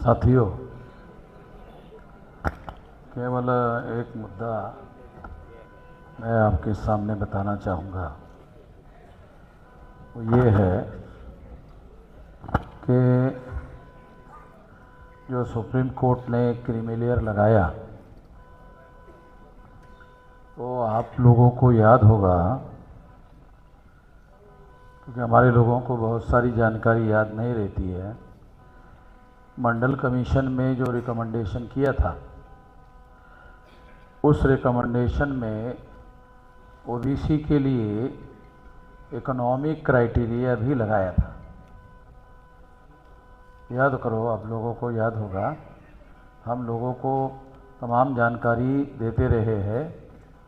साथियों, केवल एक मुद्दा मैं आपके सामने बताना चाहूँगा। वो ये है कि जो सुप्रीम कोर्ट ने क्रीमिलेयर लगाया, तो आप लोगों को याद होगा, क्योंकि हमारे लोगों को बहुत सारी जानकारी याद नहीं रहती है। मंडल कमीशन में जो रिकमेंडेशन किया था, उस रिकमेंडेशन में ओबीसी के लिए इकोनॉमिक क्राइटेरिया भी लगाया था। याद करो, आप लोगों को याद होगा, हम लोगों को तमाम जानकारी देते रहे हैं,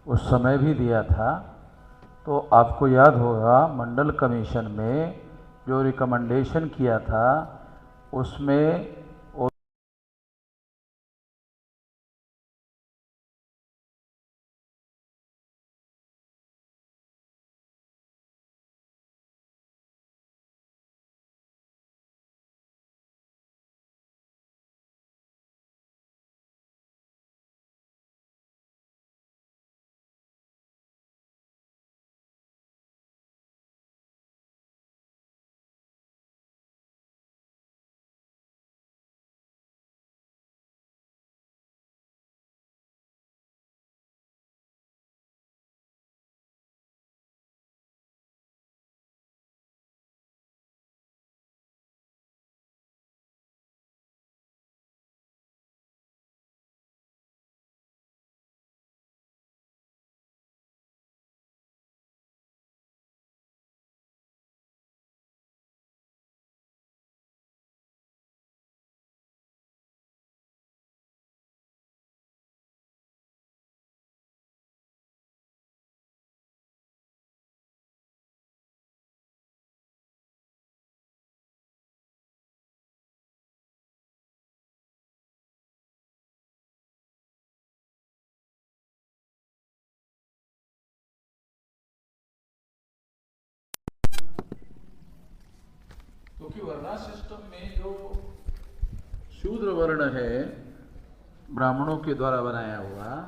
उस समय भी दिया था। तो आपको याद होगा, मंडल कमीशन में जो रिकमेंडेशन किया था उसमें क्योंकि वर्णा सिस्टम में जो शूद्र वर्ण है, ब्राह्मणों के द्वारा बनाया हुआ,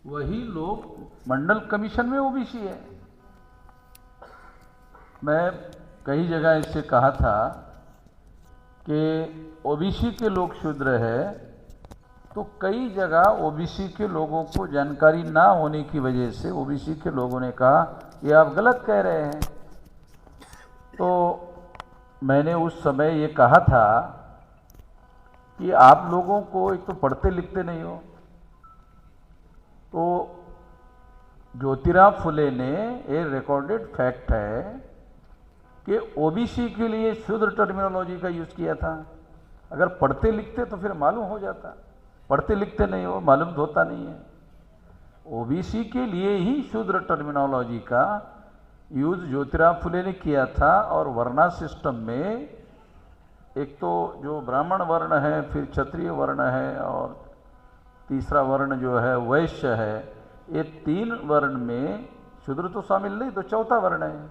वही लोग मंडल कमीशन में ओबीसी है। मैं कई जगह इससे कहा था कि ओबीसी के लोग शूद्र है, तो कई जगह ओबीसी के लोगों को जानकारी ना होने की वजह से ओबीसी के लोगों ने कहा ये आप गलत कह रहे हैं। तो मैंने उस समय ये कहा था कि आप लोगों को एक तो पढ़ते लिखते नहीं हो। तो ज्योतिराव फुले ने, ये रिकॉर्डेड फैक्ट है कि ओबीसी के लिए शूद्र टर्मिनोलॉजी का यूज किया था। अगर पढ़ते लिखते तो फिर मालूम हो जाता, पढ़ते लिखते नहीं हो, मालूम होता नहीं है। ओबीसी के लिए ही शूद्र टर्मिनोलॉजी का यूज ज्योतिराव फुले ने किया था। और वर्णा सिस्टम में एक तो जो ब्राह्मण वर्ण है, फिर क्षत्रिय वर्ण है, और तीसरा वर्ण जो है वैश्य है, ये तीन वर्ण में शूद्र तो शामिल नहीं, तो चौथा वर्ण है।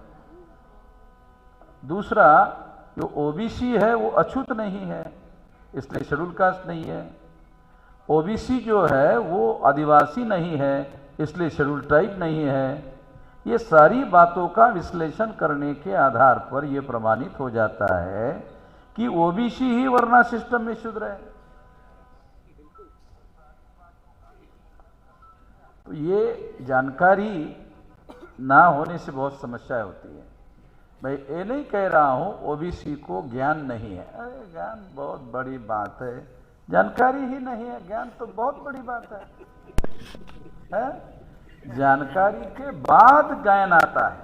दूसरा जो ओबीसी है वो अछूत नहीं है, इसलिए शेड्यूल कास्ट नहीं है। ओबीसी जो है वो आदिवासी नहीं है, इसलिए शेड्यूल ट्राइब नहीं है। ये सारी बातों का विश्लेषण करने के आधार पर यह प्रमाणित हो जाता है कि ओबीसी ही वर्णा सिस्टम में शूद्र है। तो ये जानकारी ना होने से बहुत समस्या होती है। मैं ये नहीं कह रहा हूं ओबीसी को ज्ञान नहीं है। अरे ज्ञान बहुत बड़ी बात है, जानकारी ही नहीं है, ज्ञान तो बहुत बड़ी बात है? जानकारी के बाद ज्ञान आता है।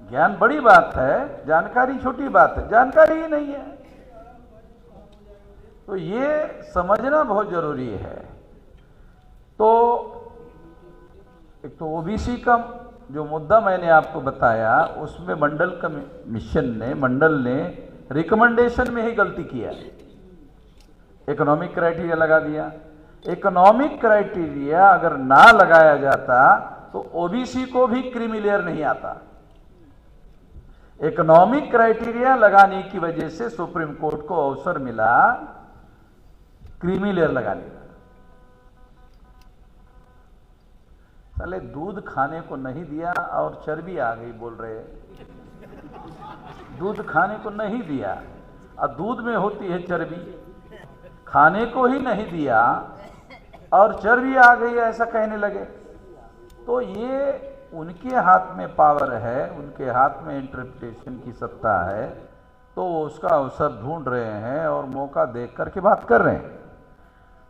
ज्ञान बड़ी बात है, जानकारी छोटी बात है। जानकारी ही नहीं है, तो ये समझना बहुत जरूरी है। तो एक तो ओबीसी का जो मुद्दा मैंने आपको बताया, उसमें मंडल कमीशन ने, मंडल ने रिकमेंडेशन में ही गलती किया, इकोनॉमिक क्राइटेरिया लगा दिया। इकोनॉमिक क्राइटेरिया अगर ना लगाया जाता तो ओबीसी को भी क्रीमी लेयर नहीं आता। इकोनॉमिक क्राइटेरिया लगाने की वजह से सुप्रीम कोर्ट को अवसर मिला क्रीमी लेयर लगाने का। साले दूध खाने को नहीं दिया और चर्बी आ गई बोल रहे हैं। दूध खाने को नहीं दिया और दूध में होती है चर्बी, खाने को ही नहीं दिया और चर्बी आ गई ऐसा कहने लगे। तो ये उनके हाथ में पावर है, उनके हाथ में इंटरप्रिटेशन की सत्ता है, तो उसका अवसर ढूंढ रहे हैं और मौका देख करके बात कर रहे हैं।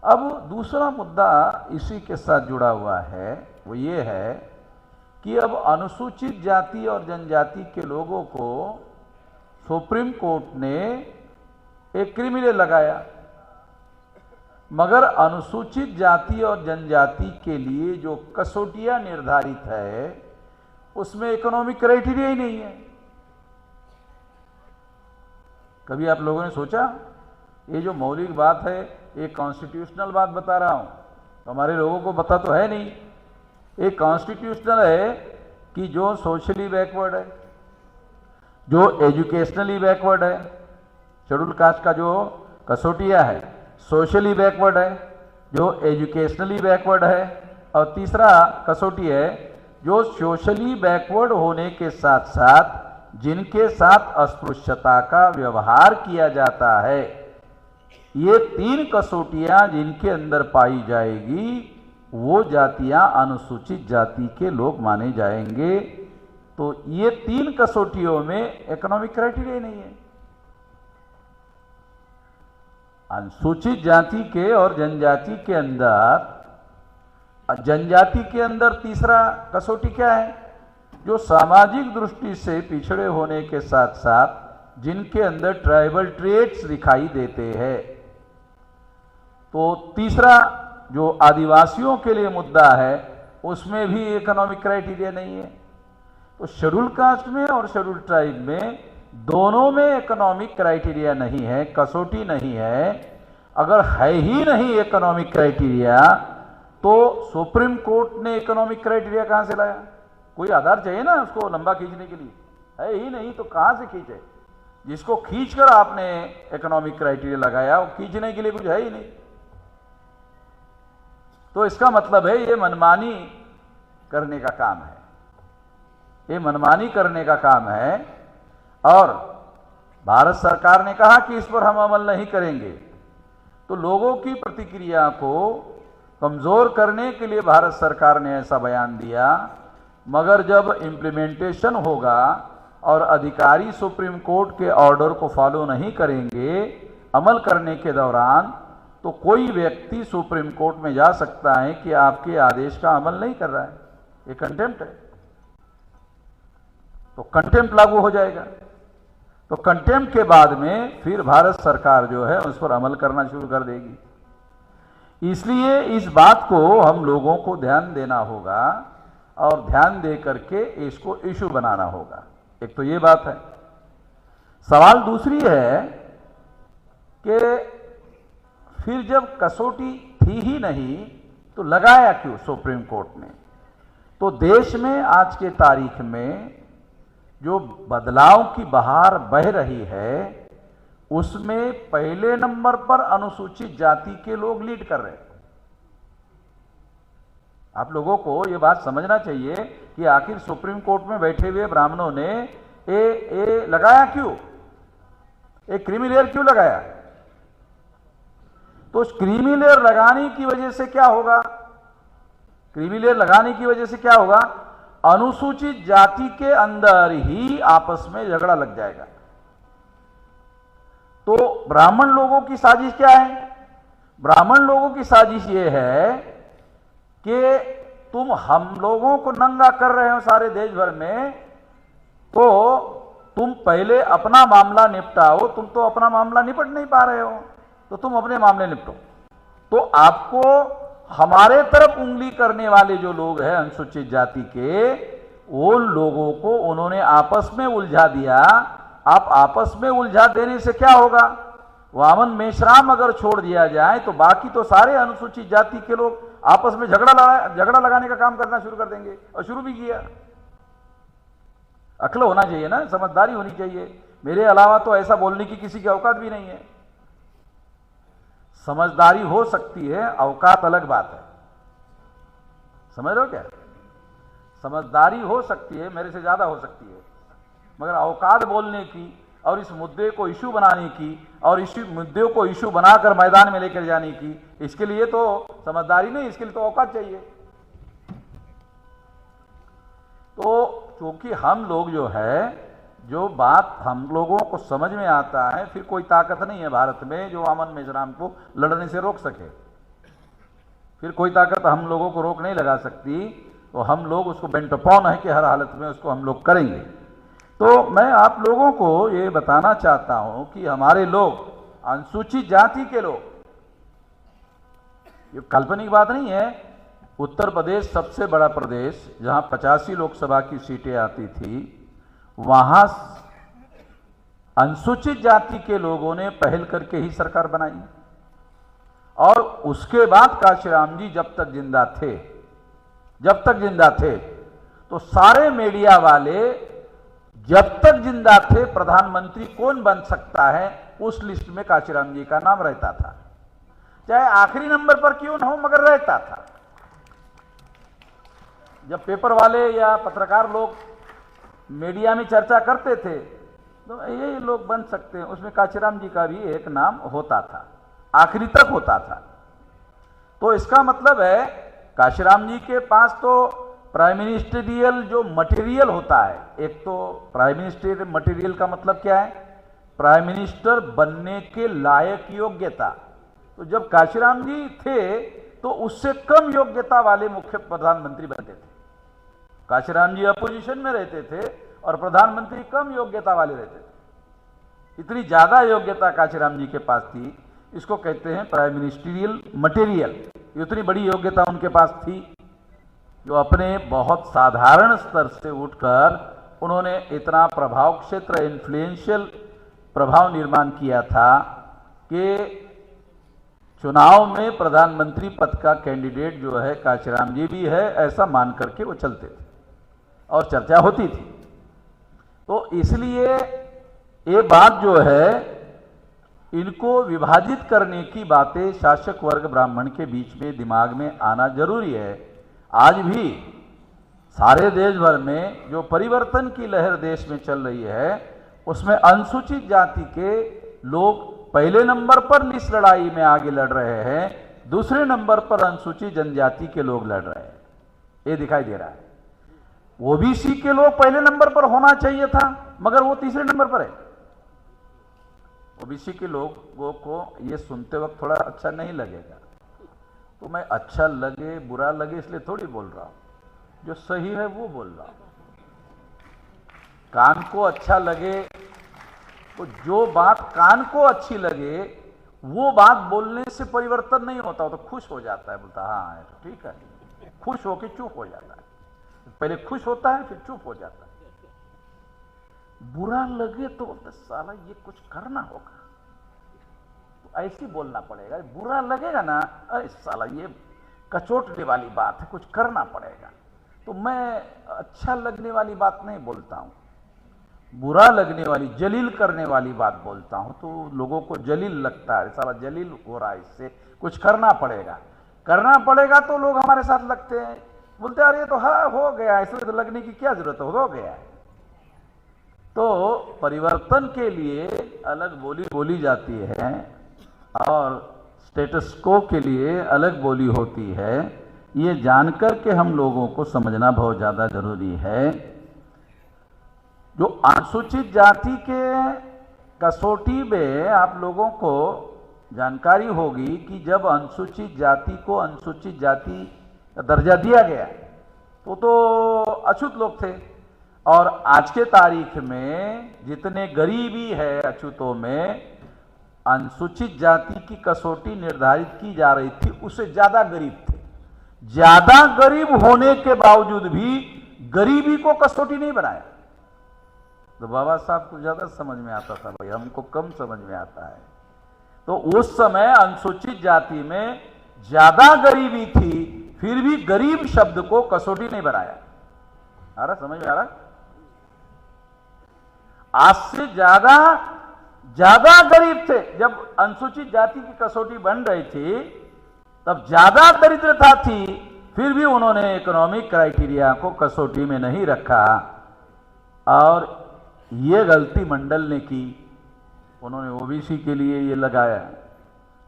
अब दूसरा मुद्दा इसी के साथ जुड़ा हुआ है, वो ये है कि अब अनुसूचित जाति और जनजाति के लोगों को सुप्रीम कोर्ट ने एक क्रिमिनल लगाया, मगर अनुसूचित जाति और जनजाति के लिए जो कसौटियां निर्धारित है उसमें इकोनॉमिक क्राइटेरिया ही नहीं है। कभी आप लोगों ने सोचा, ये जो मौलिक बात है ये कॉन्स्टिट्यूशनल बात बता रहा हूं, तो हमारे लोगों को पता तो है नहीं। ये कॉन्स्टिट्यूशनल है कि जो सोशली बैकवर्ड है, जो एजुकेशनली बैकवर्ड है, शेड्यूल कास्ट का जो कसौटिया है सोशली बैकवर्ड है, जो एजुकेशनली बैकवर्ड है, और तीसरा कसौटी है जो सोशली बैकवर्ड होने के साथ साथ जिनके साथ अस्पृश्यता का व्यवहार किया जाता है। ये तीन कसौटियां जिनके अंदर पाई जाएगी वो जातियां अनुसूचित जाति के लोग माने जाएंगे। तो ये तीन कसौटियों में इकोनॉमिक क्राइटेरिया नहीं है। अनुसूचित जाति के और जनजाति के अंदर, जनजाति के अंदर तीसरा कसौटी क्या है, जो सामाजिक दृष्टि से पिछड़े होने के साथ साथ जिनके अंदर ट्राइबल ट्रेट्स दिखाई देते हैं। तो तीसरा जो आदिवासियों के लिए मुद्दा है उसमें भी इकोनॉमिक क्राइटेरिया नहीं है। तो शेड्यूल कास्ट में और शेड्यूल ट्राइब में दोनों में इकोनॉमिक क्राइटेरिया नहीं है, कसौटी नहीं है। अगर है ही नहीं इकोनॉमिक क्राइटेरिया तो सुप्रीम कोर्ट ने इकोनॉमिक क्राइटेरिया कहां से लाया? कोई आधार चाहिए ना उसको लंबा खींचने के लिए, है ही नहीं तो कहां से खींचे? जिसको खींचकर आपने इकोनॉमिक क्राइटेरिया लगाया वो खींचने के लिए कुछ है ही नहीं। तो इसका मतलब है ये मनमानी करने का काम है, ये मनमानी करने का काम है। और भारत सरकार ने कहा कि इस पर हम अमल नहीं करेंगे, तो लोगों की प्रतिक्रिया को कमजोर करने के लिए भारत सरकार ने ऐसा बयान दिया। मगर जब इम्प्लीमेंटेशन होगा और अधिकारी सुप्रीम कोर्ट के ऑर्डर को फॉलो नहीं करेंगे अमल करने के दौरान, तो कोई व्यक्ति सुप्रीम कोर्ट में जा सकता है कि आपके आदेश का अमल नहीं कर रहा है, ये कंटेम्प्ट है, तो कंटेम्प्ट लागू हो जाएगा। तो कंटेम्प्ट के बाद में फिर भारत सरकार जो है उस पर अमल करना शुरू कर देगी। इसलिए इस बात को हम लोगों को ध्यान देना होगा और ध्यान दे करके इसको इशू बनाना होगा। एक तो ये बात है। सवाल दूसरी है कि फिर जब कसौटी थी ही नहीं तो लगाया क्यों सुप्रीम कोर्ट ने? तो देश में आज के तारीख में जो बदलाव की बहार बह रही है उसमें पहले नंबर पर अनुसूचित जाति के लोग लीड कर रहे हैं। आप लोगों को यह बात समझना चाहिए कि आखिर सुप्रीम कोर्ट में बैठे हुए ब्राह्मणों ने ए लगाया क्यों? एक क्रीमी लेयर क्यों लगाया? तो उस क्रीमी लेयर लगाने की वजह से क्या होगा? क्रीमी लेयर लगाने की वजह से क्या होगा? अनुसूचित जाति के अंदर ही आपस में झगड़ा लग जाएगा। तो ब्राह्मण लोगों की साजिश क्या है? ब्राह्मण लोगों की साजिश यह है कि तुम हम लोगों को नंगा कर रहे हो सारे देश भर में, तो तुम पहले अपना मामला निपटाओ। तुम तो अपना मामला निपट नहीं पा रहे हो, तो तुम अपने मामले निपटो। तो आपको हमारे तरफ उंगली करने वाले जो लोग हैं अनुसूचित जाति के, उन लोगों को उन्होंने आपस में उलझा दिया। आप आपस में उलझा देने से क्या होगा? वामन मेश्राम अगर छोड़ दिया जाए तो बाकी तो सारे अनुसूचित जाति के लोग आपस में झगड़ा लगाने का काम करना शुरू कर देंगे, और शुरू भी किया। अक्ल होना चाहिए ना, समझदारी होनी चाहिए। मेरे अलावा तो ऐसा बोलने की किसी की औकात भी नहीं है। समझदारी हो सकती है, औकात अलग बात है। समझ रहे हो क्या? समझदारी हो सकती है, मेरे से ज्यादा हो सकती है, मगर औकात बोलने की और इस मुद्दे को इशू बनाने की और इस मुद्दे को इशू बनाकर मैदान में लेकर जाने की, इसके लिए तो समझदारी नहीं, इसके लिए तो औकात चाहिए। तो क्योंकि हम लोग जो है, जो बात हम लोगों को समझ में आता है, फिर कोई ताकत नहीं है भारत में जो अमन मिजराम को लड़ने से रोक सके। फिर कोई ताकत हम लोगों को रोक नहीं लगा सकती। तो हम लोग उसको बेंट अपॉन है कि हर हालत में उसको हम लोग करेंगे। तो मैं आप लोगों को ये बताना चाहता हूं कि हमारे लोग, अनुसूचित जाति के लोग, ये काल्पनिक बात नहीं है। उत्तर प्रदेश सबसे बड़ा प्रदेश, जहां 85 लोकसभा की सीटें आती थी, वहां अनुसूचित जाति के लोगों ने पहल करके ही सरकार बनाई। और उसके बाद काशीराम जी जब तक जिंदा थे तो सारे मीडिया वाले जब तक जिंदा थे प्रधानमंत्री कौन बन सकता है उस लिस्ट में काशीराम जी का नाम रहता था, चाहे आखिरी नंबर पर क्यों न हो, मगर रहता था। जब पेपर वाले या पत्रकार लोग मीडिया में चर्चा करते थे तो ये लोग बन सकते हैं, उसमें काशीराम जी का भी एक नाम होता था, आखिरी तक होता था। तो इसका मतलब है काशीराम जी के पास तो प्राइम मिनिस्टरियल जो मटेरियल होता है, एक तो प्राइम मिनिस्टर मटेरियल का मतलब क्या है, प्राइम मिनिस्टर बनने के लायक योग्यता। तो जब काशीराम जी थे तो उससे कम योग्यता वाले मुख्य प्रधानमंत्री बनते थे। काशीराम जी अपोजिशन में रहते थे और प्रधानमंत्री कम योग्यता वाले रहते थे। इतनी ज्यादा योग्यता काशीराम जी के पास थी, इसको कहते हैं प्राइम मिनिस्टरियल मटेरियल। इतनी बड़ी योग्यता उनके पास थी, जो अपने बहुत साधारण स्तर से उठकर उन्होंने इतना प्रभाव क्षेत्र, इन्फ्लुएंशियल प्रभाव निर्माण किया था कि चुनाव में प्रधानमंत्री पद का कैंडिडेट जो है काशीराम जी भी है, ऐसा मान करके वो चलते थे और चर्चा होती थी। तो इसलिए ये बात जो है, इनको विभाजित करने की बातें शासक वर्ग ब्राह्मण के बीच में दिमाग में आना जरूरी है। आज भी सारे देश भर में जो परिवर्तन की लहर देश में चल रही है, उसमें अनुसूचित जाति के लोग पहले नंबर पर इस लड़ाई में आगे लड़ रहे हैं, दूसरे नंबर पर अनुसूचित जनजाति के लोग लड़ रहे हैं, ये दिखाई दे रहा है। ओबीसी के लोग पहले नंबर पर होना चाहिए था, मगर वो तीसरे नंबर पर है। ओबीसी के लोगों को ये सुनते वक्त थोड़ा अच्छा नहीं लगेगा, तो मैं अच्छा लगे बुरा लगे इसलिए थोड़ी बोल रहा हूं, जो सही है वो बोल रहा हूं। कान को अच्छा लगे तो जो बात कान को अच्छी लगे वो बात बोलने से परिवर्तन नहीं होता। तो खुश हो जाता है, बोलता हाँ है तो ठीक है, खुश होके चुप हो जाता है। पहले खुश होता है फिर चुप हो जाता है। बुरा लगे तो बोलता साला ये कुछ करना होगा, तो ऐसे बोलना पड़ेगा। बुरा लगेगा ना, अरे साला ये कचोटने वाली बात है, कुछ करना पड़ेगा। तो मैं अच्छा लगने वाली बात नहीं बोलता हूं, बुरा लगने वाली, जलील करने वाली बात बोलता हूं। तो लोगों को जलील लगता है, साला जलील हो रहा है, इससे कुछ करना पड़ेगा। करना पड़ेगा तो लोग हमारे साथ लगते हैं, बोलते हैं अरे तो हाँ हो गया, इसलिए तो लगने की क्या जरूरत है, हो गया। तो परिवर्तन के लिए अलग बोली बोली जाती है और स्टेटस को के लिए अलग बोली होती है। ये जानकर के हम लोगों को समझना बहुत ज़्यादा जरूरी है। जो अनुसूचित जाति के कसौटी में आप लोगों को जानकारी होगी कि जब अनुसूचित जाति को अनुसूचित जाति का दर्जा दिया गया तो अछूत लोग थे, और आज के तारीख में जितने गरीबी है अछूतों में, अनुसूचित जाति की कसौटी निर्धारित की जा रही थी, उससे ज्यादा गरीब थे। ज्यादा गरीब होने के बावजूद भी गरीबी को कसौटी नहीं बनाया। तो बाबा साहब को ज्यादा समझ में आता था, भाई हमको कम समझ में आता है। तो उस समय अनुसूचित जाति में ज्यादा गरीबी थी, फिर भी गरीब शब्द को कसौटी नहीं बनाया। आ रहा, समझ में आ रहा? आज से ज्यादा गरीब थे। जब अनुसूचित जाति की कसौटी बन रही थी तब ज्यादा दरिद्रता थी, फिर भी उन्होंने इकोनॉमिक क्राइटेरिया को कसौटी में नहीं रखा और ये गलती मंडल ने की। उन्होंने ओबीसी के लिए ये लगाया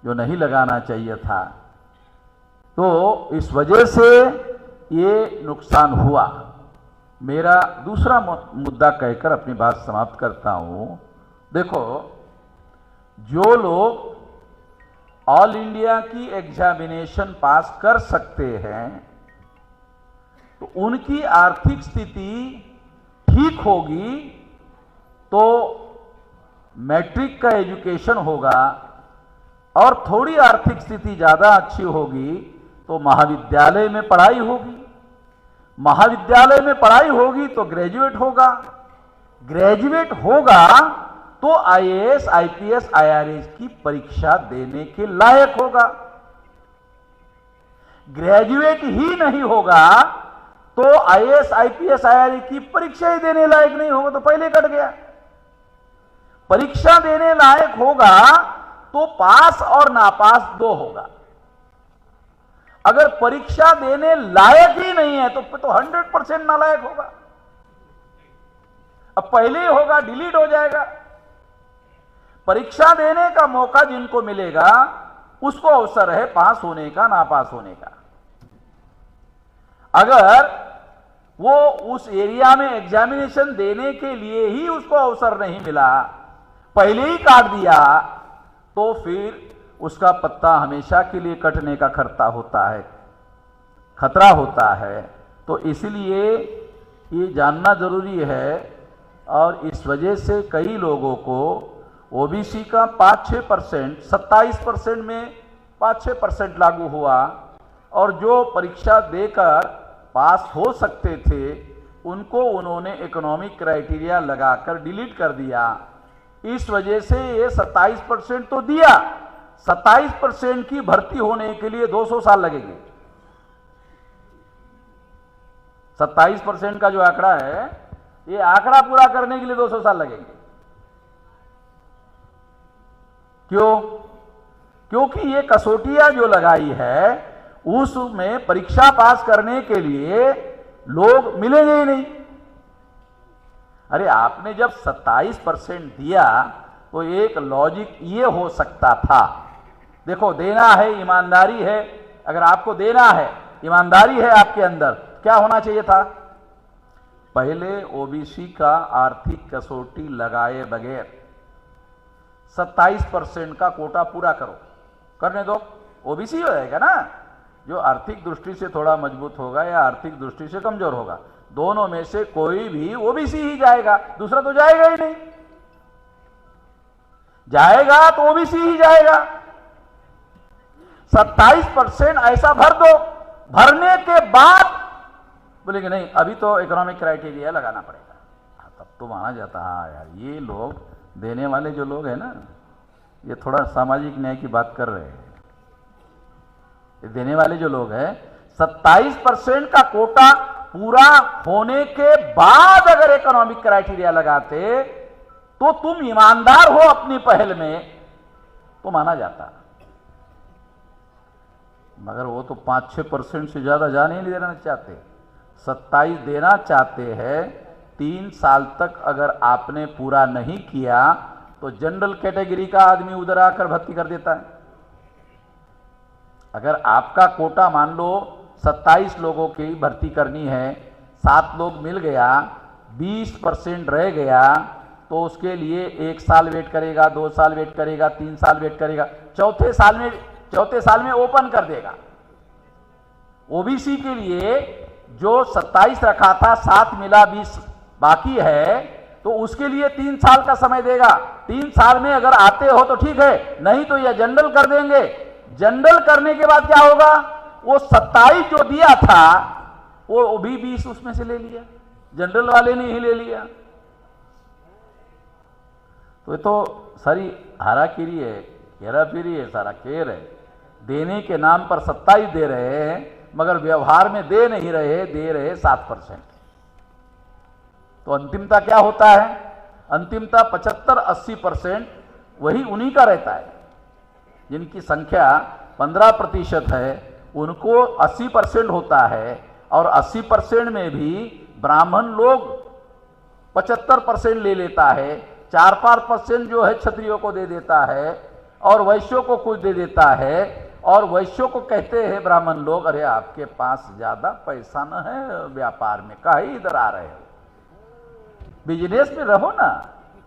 जो नहीं लगाना चाहिए था। तो इस वजह से ये नुकसान हुआ। मेरा दूसरा मुद्दा कहकर अपनी बात समाप्त करता हूं। देखो, जो लोग ऑल इंडिया की एग्जामिनेशन पास कर सकते हैं तो उनकी आर्थिक स्थिति ठीक होगी तो मैट्रिक का एजुकेशन होगा, और थोड़ी आर्थिक स्थिति ज्यादा अच्छी होगी तो महाविद्यालय में पढ़ाई होगी, महाविद्यालय में पढ़ाई होगी तो ग्रेजुएट होगा, ग्रेजुएट होगा तो आईएएस, आईपीएस, आईआरएस की परीक्षा देने के लायक होगा। ग्रेजुएट ही नहीं होगा तो आईएएस, आईपीएस, आईआरएस की परीक्षा ही देने लायक नहीं होगा तो पहले कट गया। परीक्षा देने लायक होगा तो पास और नापास दो होगा। अगर परीक्षा देने लायक ही नहीं है तो 100% नालायक होगा। अब पहले ही होगा, डिलीट हो जाएगा। परीक्षा देने का मौका जिनको मिलेगा उसको अवसर है पास होने का, नापास होने का। अगर वो उस एरिया में एग्जामिनेशन देने के लिए ही उसको अवसर नहीं मिला, पहले ही काट दिया, तो फिर उसका पत्ता हमेशा के लिए कटने का खतरा होता है। तो इसलिए ये जानना जरूरी है, और इस वजह से कई लोगों को ओबीसी का 5-6%, 27% में 5-6% लागू हुआ, और जो परीक्षा देकर पास हो सकते थे उनको उन्होंने इकोनॉमिक क्राइटेरिया लगाकर डिलीट कर दिया। इस वजह से ये 27% तो दिया, 27% की भर्ती होने के लिए 200 साल लगेंगे। 27% का जो आंकड़ा है, ये आंकड़ा पूरा करने के लिए 200 साल लगेंगे। क्यों? क्योंकि ये कसौटियां जो लगाई है उसमें परीक्षा पास करने के लिए लोग मिलेंगे ही नहीं। अरे आपने जब 27% दिया तो एक लॉजिक ये हो सकता था, देखो देना है, ईमानदारी है, अगर आपको देना है, ईमानदारी है आपके अंदर, क्या होना चाहिए था? पहले ओबीसी का आर्थिक कसौटी लगाए बगैर 27% का कोटा पूरा करो, करने दो, ओबीसी हो जाएगा ना। जो आर्थिक दृष्टि से थोड़ा मजबूत होगा या आर्थिक दृष्टि से कमजोर होगा, दोनों में से कोई भी ओबीसी ही जाएगा, दूसरा तो जाएगा ही नहीं। जाएगा तो ओबीसी ही जाएगा। 27% ऐसा भर दो, भरने के बाद बोलेंगे नहीं अभी तो इकोनॉमिक क्राइटेरिया लगाना पड़ेगा, तब तो माना जाता है यार ये लोग देने वाले जो लोग हैं ना, ये थोड़ा सामाजिक न्याय की बात कर रहे हैं। ये देने वाले जो लोग हैं 27% का कोटा पूरा होने के बाद अगर इकोनॉमिक क्राइटेरिया लगाते तो तुम ईमानदार हो अपनी पहल में, तो माना जाता। मगर वो तो 5-6% से ज्यादा जाने नहीं देना चाहते, 27 देना चाहते हैं। 3 साल तक अगर आपने पूरा नहीं किया तो जनरल कैटेगरी का आदमी उधर आकर भर्ती कर देता है। अगर आपका कोटा मान लो 27 लोगों की भर्ती करनी है, 7 लोग मिल गया, 20% रह गया, तो उसके लिए 1 साल वेट करेगा, 2 साल वेट करेगा, 3 साल वेट करेगा, चौथे साल में ओपन कर देगा। ओबीसी के लिए जो 27 रखा था, 7 मिला, 20 बाकी है, तो उसके लिए 3 साल का समय देगा। 3 साल में अगर आते हो तो ठीक है, नहीं तो यह जनरल कर देंगे। जनरल करने के बाद क्या होगा, वो 27 जो दिया था वो भी 20 उसमें से ले लिया, जनरल वाले ने ही ले लिया। तो ये तो सारी हाराकिरी है, हेराफेरी है, सारा खेल है। देने के नाम पर 27 दे रहे हैं मगर व्यवहार में दे नहीं रहे, दे रहे 7%। तो अंतिमता क्या होता है, अंतिमता 75-80% वही उन्हीं का रहता है। जिनकी संख्या 15% है उनको 80% होता है, और 80% में भी ब्राह्मण लोग 75% ले लेता है, 4-5% जो है क्षत्रियों को दे देता है और वैश्यों को कुछ दे देता है। और वैश्यों को कहते हैं ब्राह्मण लोग, अरे आपके पास ज्यादा पैसा न है व्यापार में, काहे इधर आ रहे हो, बिजनेस में रहो ना,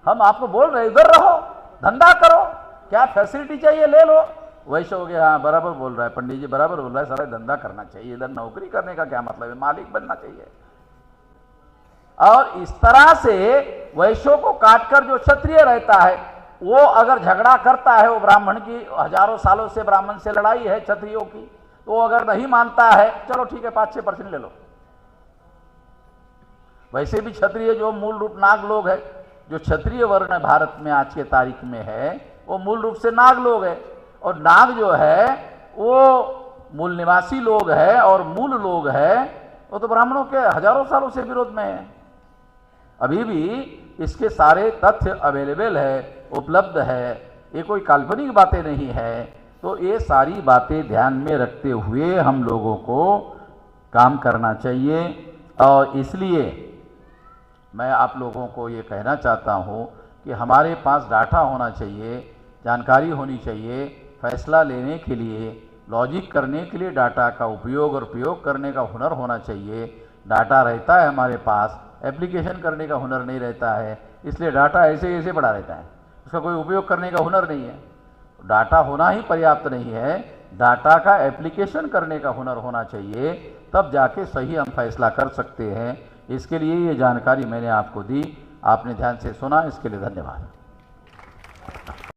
हम आपको बोल रहे इधर रहो, धंधा करो, क्या फैसिलिटी चाहिए ले लो। वैश्य हो गया, हाँ बराबर बोल रहा है पंडित जी, बराबर बोल रहा है, सारा धंधा करना चाहिए, इधर नौकरी करने का क्या मतलब है, मालिक बनना चाहिए। और इस तरह से वैश्यों को काटकर जो क्षत्रिय रहता है वो अगर झगड़ा करता है, वो ब्राह्मण की हजारों सालों से ब्राह्मण से लड़ाई है क्षत्रियों की, तो वो अगर नहीं मानता है, चलो ठीक है 5-6% ले लो। वैसे भी क्षत्रिय जो मूल रूप नाग लोग है, जो क्षत्रिय वर्ण भारत में आज के तारीख में है, वो मूल रूप से नाग लोग है। और नाग जो है वो मूल निवासी लोग है और मूल लोग है, वो तो ब्राह्मणों के हजारों सालों से विरोध में है। अभी भी इसके सारे तथ्य अवेलेबल है, उपलब्ध है, ये कोई काल्पनिक बातें नहीं है। तो ये सारी बातें ध्यान में रखते हुए हम लोगों को काम करना चाहिए। और इसलिए मैं आप लोगों को ये कहना चाहता हूँ कि हमारे पास डाटा होना चाहिए, जानकारी होनी चाहिए, फैसला लेने के लिए, लॉजिक करने के लिए डाटा का उपयोग और प्रयोग करने का हुनर होना चाहिए। डाटा रहता है हमारे पास, एप्लीकेशन करने का हुनर नहीं रहता है, इसलिए डाटा ऐसे ऐसे पड़ा रहता है, उसका कोई उपयोग करने का हुनर नहीं है। डाटा होना ही पर्याप्त नहीं है, डाटा का एप्लीकेशन करने का हुनर होना चाहिए, तब जाके सही हम फैसला कर सकते हैं। इसके लिए ये जानकारी मैंने आपको दी, आपने ध्यान से सुना, इसके लिए धन्यवाद।